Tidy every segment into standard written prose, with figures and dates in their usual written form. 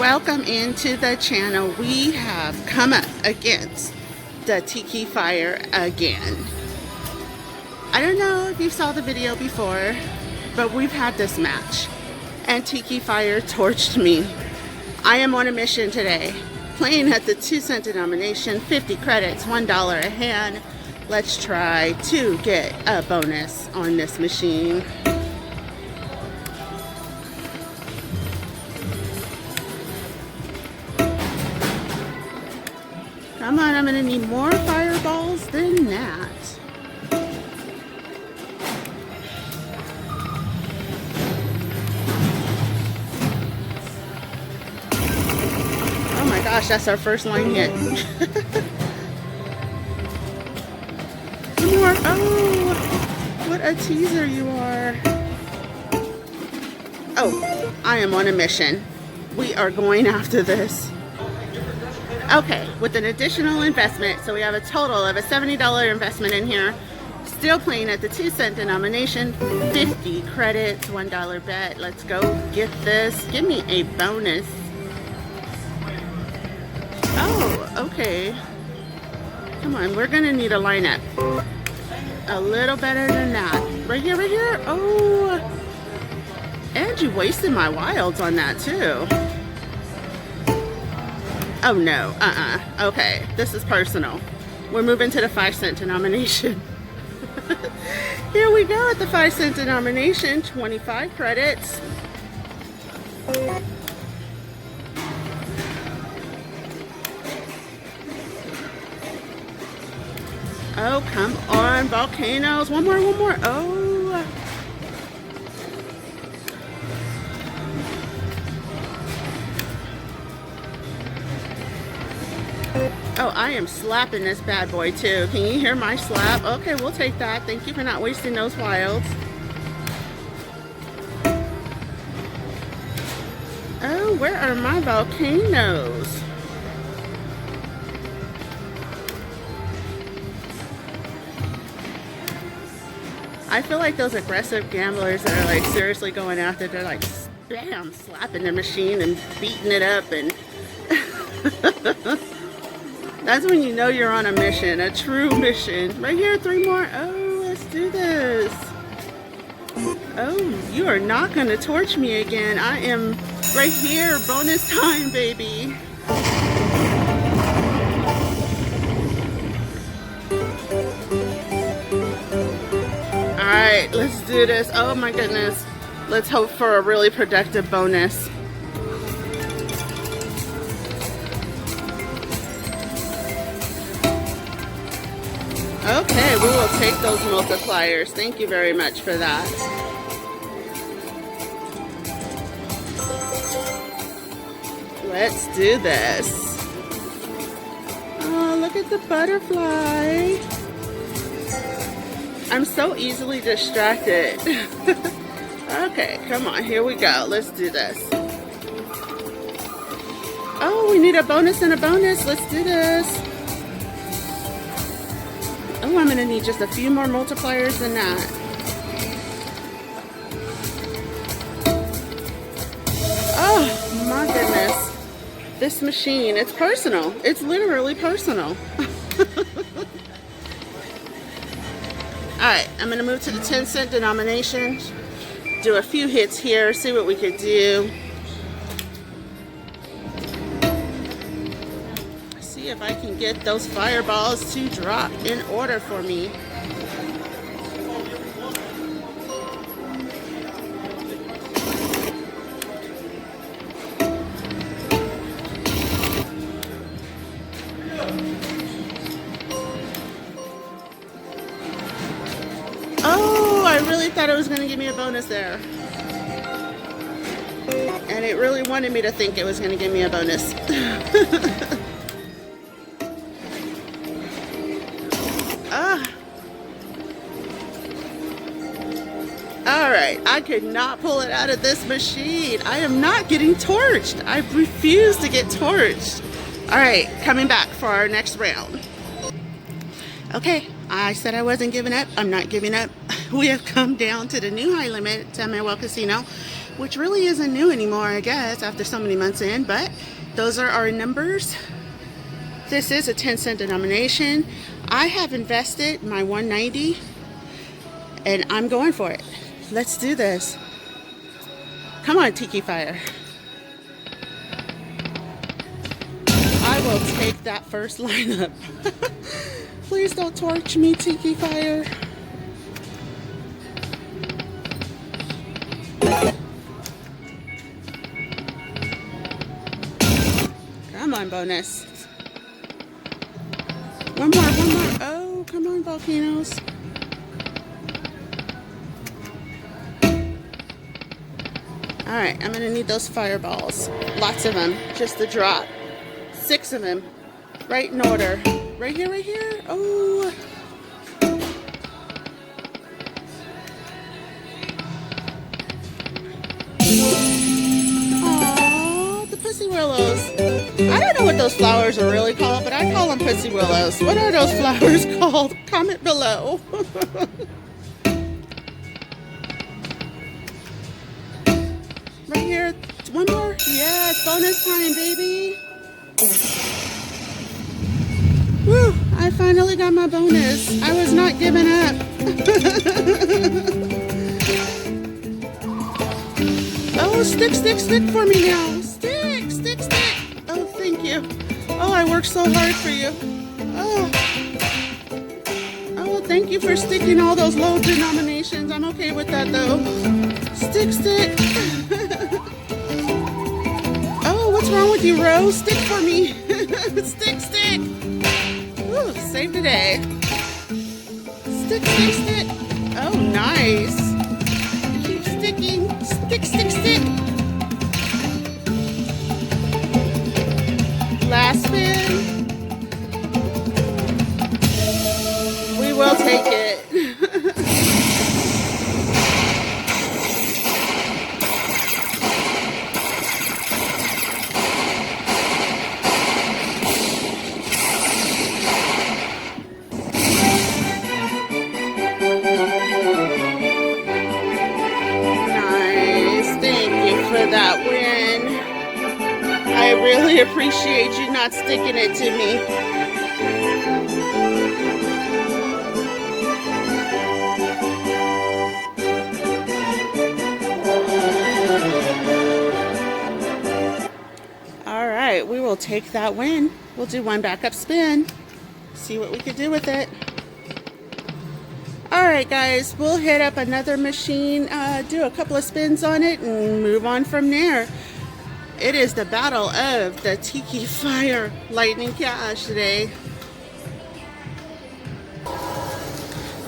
Welcome into the channel. We have come up against the Tiki fire again. I don't know if you saw the video before, but we've had this match and Tiki fire torched me. I am on a mission today, playing at the 2-cent denomination, 50 credits, $1 a hand. Let's try to get a bonus on this machine. Come on, I'm gonna need more fireballs than that. Oh my gosh, that's our first line hit. More. Oh, what a teaser you are. Oh, I am on a mission. We are going after this. Okay, with an additional investment, so we have a total of a $70 investment in here. Still playing at the 2-cent denomination, 50 credits, $1 bet. Let's go get this. Give me a bonus. Oh, okay. Come on, we're gonna need a lineup. A little better than that. Right here, right here. Oh, and you wasted my wilds on that too. Oh no, okay, this is personal. We're moving to the 5-cent denomination. Here we go at the 5-cent denomination, 25 credits. Oh, come on, volcanoes. One more, one more. Oh. Oh, I am slapping this bad boy too. Can you hear my slap? Okay, we'll take that. Thank you for not wasting those wilds. Oh, where are my volcanoes? I feel like those aggressive gamblers that are like seriously going after, they're like, bam, slapping the machine and beating it up and... That's when you know you're on a mission, a true mission. Right here, 3 more. Oh, let's do this. Oh, you are not gonna torch me again. I am right here, bonus time, baby. All right, let's do this. Oh my goodness. Let's hope for a really productive bonus. Okay, we will take those multipliers. Thank you very much for that. Let's do this. Oh, look at the butterfly. I'm so easily distracted. Okay, come on, here we go. Let's do this. Oh, we need a bonus and a bonus. Let's do this. Oh, I'm gonna need just a few more multipliers than that. Oh my goodness. This machine, it's personal. It's literally personal. Alright, I'm gonna move to the 10-cent denomination. Do a few hits here, see what we could do. If I can get those fireballs to drop in order for me. Oh, I really thought it was going to give me a bonus there. And it really wanted me to think it was going to give me a bonus. Alright, I could not pull it out of this machine. I am not getting torched. I refuse to get torched. Alright, coming back for our next round. Okay, I said I wasn't giving up. I'm not giving up. We have come down to the new high limit at Manuel Casino. which really isn't new anymore, I guess, after so many months in, but those are our numbers. This is a 10-cent denomination. I have invested my 190 and I'm going for it. Let's do this. Come on, Tiki Fire. I will take that first lineup. Please don't torch me, Tiki Fire. Come on, bonus. One more, one more. Oh, come on, volcanoes. All right, I'm gonna need those fireballs. Lots of them, just a drop. 6 of them, right in order. Right here, right here. Oh. Aww, the pussy willows. I don't know what those flowers are really called, but I call them pussy willows. What are those flowers called? Comment below. Right here, one more. Yes, bonus time, baby. Woo, I finally got my bonus. I was not giving up. Oh, stick, stick, stick for me now. Stick, stick, stick. Oh, thank you. Oh, I worked so hard for you. Oh. Oh, thank you for sticking all those low denominations. I'm okay with that, though. Stick, stick. Oh, what's wrong with you, Rose? Stick for me. Stick, stick. Ooh, save the day. Stick, stick, stick. Oh, nice. Keep sticking. Stick, stick, stick. Last spin. We will take it. That win. I really appreciate you not sticking it to me. All right, we will take that win. We'll do one backup spin. See what we can do with it. Alright guys, we'll hit up another machine, do a couple of spins on it and move on from there. It is the battle of the Tiki Fire Lightning Cash today.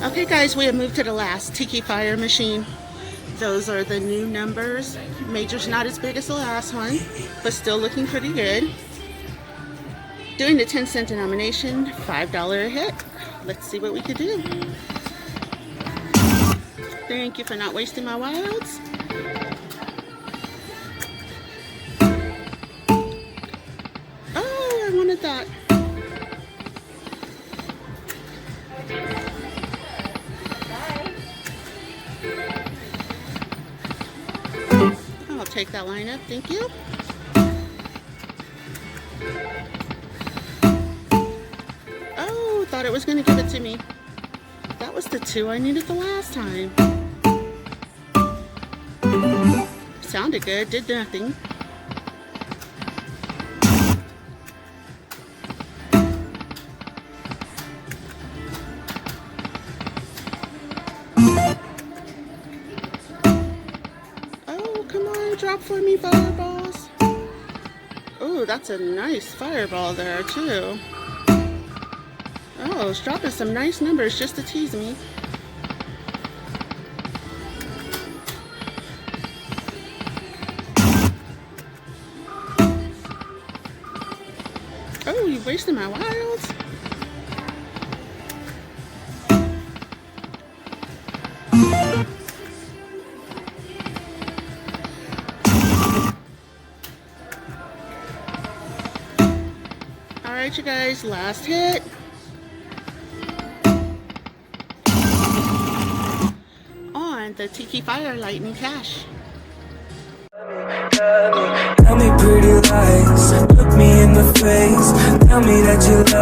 Okay guys, we have moved to the last Tiki Fire machine. Those are the new numbers. Major's not as big as the last one, but still looking pretty good. Doing the 10-cent denomination, $5 a hit. Let's see what we can do. Thank you for not wasting my wilds. Oh, I wanted that. I'll take that lineup, thank you. Oh, thought it was going to give it to me. That was the 2 I needed the last time. Sounded good, did nothing. Oh, come on, drop for me, fireballs. Oh, that's a nice fireball there, too. Oh, it's dropping some nice numbers just to tease me. Oh, you wasted my wilds. All right, you guys, last hit. On the Tiki Fire Lightning Cash. in the face. Tell me that you love